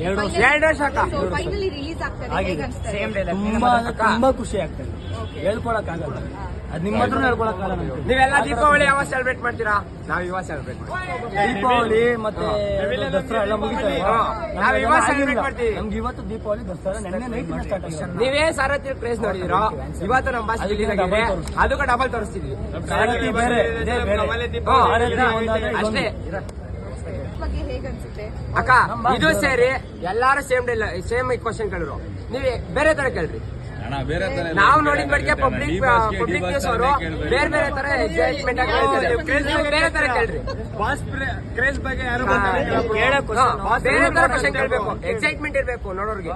2 ವರ್ಷ ಅಕ್ಕ. Finally release ಆಗ್ತದೆ, ಹೇಗೆ ಅನ್ಸ್ತಾ ಇದೆ? ತುಂಬಾ ಖುಷಿ ಆಗ್ತದೆ, ಹೇಳ್ಕೊಳಕ್ ಆಗಲ್ಲ. ಅದ್ ನಿಮ್ಮ ಹತ್ರ ಹೇಳ್ಕೊಳಕ್ ಆಗಲ್ಲ. ನೀವೆಲ್ಲ ದೀಪಾವಳಿ ಯಾವಾಗ ಸೆಲೆಬ್ರೇಟ್ ಮಾಡ್ತೀರಾ? ನಾವ್ ಇವಾಗ ಸೆಲೆಬ್ರೇಟ್ ಮಾಡ್ತೀವಿ. ದೀಪಾವಳಿ ಮತ್ತೆ ದಸರಾ ಎಲ್ಲ ಮುಗಿತಾರೆ. ನಾವ್ ಇವಾಗ ಸೆಲೆಬ್ರೇಟ್ ಮಾಡ್ತೀವಿ. ನಮ್ಗೆ ಇವತ್ತು ದೀಪಾವಳಿ ದಸರಾ ನೆನ್ನೆ ನೈಟ್ ಸ್ಟಾರ್ಟ್ ಆಗಿದೆ. ನೀವೇ ಸಾರಥಿ ಕ್ರೇಜ್ ನೋಡಿದಿರೋ? ಇವತ್ತು ನಮ್ಮ ಬಾಸ್ ರಿಲೀಸ್ ಆಗಿದೆ, ಅದಕ್ಕೂ ಡಬಲ್ ತೋರಿಸ್ತೀವಿ. ಅಷ್ಟೇ ಬಗ್ಗೆ ಹೇಗೆ ಅನ್ಸುತ್ತೆ ಅಕ್ಕ. ಇದು ಸೇರಿ ಎಲ್ಲಾರು ಸೇಮ್ ಕ್ವಶನ್ ಕೇಳಿದ್ರು, ನೀವೇ ಬೇರೆ ತರ ಕೇಳ್ರಿ. ನಾವು ನೋಡಿದ ಮಟ್ಟಿಗೆ ಪಬ್ಲಿಕ್ ನ್ಯೂಸ್ ಅವರು ಬೇರೆ ಬೇರೆ ತರ ಎಕ್ಸೈಟ್ಮೆಂಟ್ ಆಗಿ ಬೇರೆ ತರ ಕೇಳ್ರಿ. ಕ್ರೇಜ್ ಬಗ್ಗೆ ಬೇರೆ ತರ ಕ್ವಶನ್ ಕೇಳ್ಬೇಕು, ಎಕ್ಸೈಟ್ಮೆಂಟ್ ಇರ್ಬೇಕು ನೋಡೋರ್ಗೆ.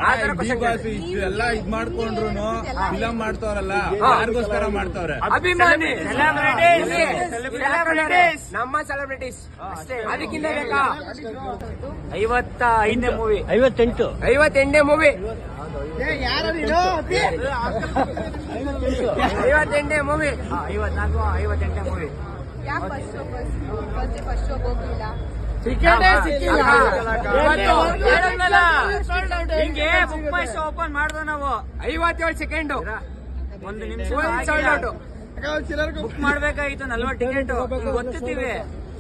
ಆ ತರ ಕ್ವಶನ್ ಎಲ್ಲ ಇದ್ ಮಾಡ್ಕೊಂಡ್ರು ಫಿಲಂ ಮಾಡ್ತಾವ್ರಲ್ಲ, ಯಾರಿಗೋಸ್ಕರ ಮಾಡ್ತಾವ್ರೆ? ಅಭಿಮಾನಿ ನಮ್ಮ ಸೆಲೆಬ್ರಿಟೀಸ್ ಅಷ್ಟೇ. ಅದಕ್ಕಿಂತ ಬೇಕಾ? 58ನೇ ಮೂವಿ. 58 ಮೂವಿ. 58ನೇ ಮೂವಿ. 58ನೇ ಮೂವಿ. ಯಾಕೆ ಫಸ್ಟ್ ಶೋ ಹೋಗಿಲ್ಲ? ಹಿಂಗೆ ಬುಕ್ ಮೈ ಶೋ ಓಪನ್ ಮಾಡ್ದೋ ನಾವು 57 ಸೆಕೆಂಡ್. ಒಂದು ನಿಮಿಷ ಬುಕ್ ಮಾಡ್ಬೇಕಾಗಿತ್ತು. 40 ಟಿಕೆಟ್ ಗೊತ್ತಿದ್ದೀವಿ.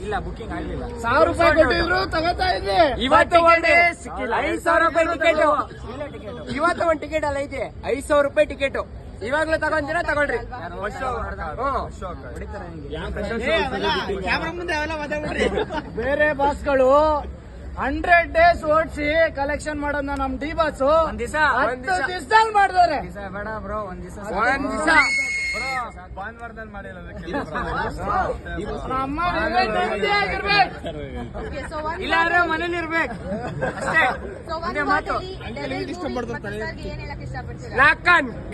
ಇಲ್ಲ, ಬುಕಿಂಗ್ ಆಗ್ಲಿಲ್ಲ. 1000 ರೂಪಾಯಿ ಕೊಟ್ಟಿದ್ರು ತಗೋತಾ ಇದ್ದೆ. ಇವತ್ತು 5,000 ರೂಪಾಯಿ ಟಿಕೆಟ್. ಇವತ್ತು ಒಂದು ಟಿಕೆಟ್ ಅಲ್ಲ ಐತೆ 5,000 ರೂಪಾಯಿ ಟಿಕೆಟ್. ಇವಾಗ್ಲೂ ತಗೊಂತೀರಾ? ತಗೊಳ್ರಿ. ಬೇರೆ ಬಾಸ್ಗಳು 100 days ಓಡಿಸಿ ಕಲೆಕ್ಷನ್ ಮಾಡೋದನ್ನ ನಮ್ ಡಿ ಬಾಸ್ ಒಂದ್ ದಿವಸ ಮಾಡಿದವ್ರೆ. ಬೇಡ ಬ್ರೋ, ಒಂದ್ ದಿವಸ ಭಾನುವಾರದಲ್ಲಿ ಮಾಡಿಲ್ಲ. ಇಲ್ಲಾಂದ್ರೆ ಮನೇಲಿ ಇರ್ಬೇಕು ಅಷ್ಟೇ.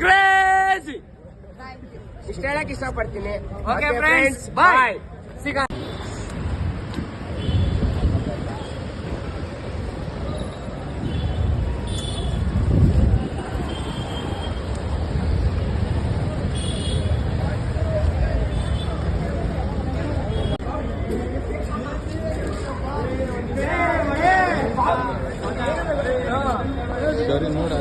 ಕ್ರೇಜಿ ಇಷ್ಟ ಹೇಳಕ್ ಇಷ್ಟಪಡ್ತೀನಿ. ಓಕೆ ಫ್ರೆಂಡ್ಸ್, ಬಾಯ್. ಸಿಗ ಸರಿ ನೋಡ